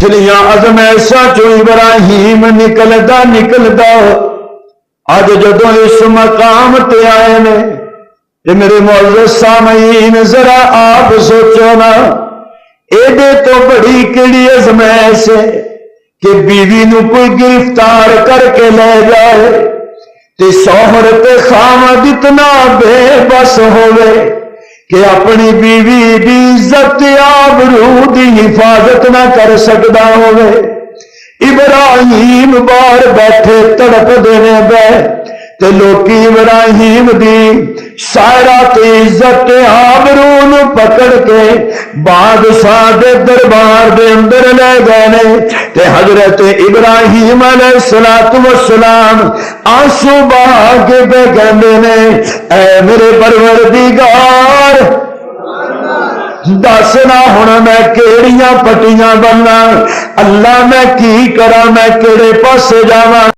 پچھلیاں ازمائشاں چو ابراہیم نکلدا اج جدوں اس مقام تے آئے نے تے میرے معزز سامعین ذرا آپ سوچو نا ایڈے تو بڑی کیڑی ازمائش ہے کہ بیوی نو کوئی گرفتار کر کے لے جائے تے شوہر تے خامد اتنا بے بس ہوئے کہ اپنی بیوی دی عزت آبرو دی حفاظت نہ کر سکدا ہوئے۔ ابراہیم باہر بیٹھے تڑپ دینے بے تے لوکی ابراہیم دی سائرات عزت آبرو نو پکڑ کے بادشاہ دے دربار دے اندر لے گئے تے حضرت ابراہیم علیہ السلام آنسو بہا کے پہ کہندے نے اے میرے پروردگار دسنا ہن میں کیڑیاں پٹیاں بننا، اللہ میں کی کراں، میں کیڑے پاسے جاواں۔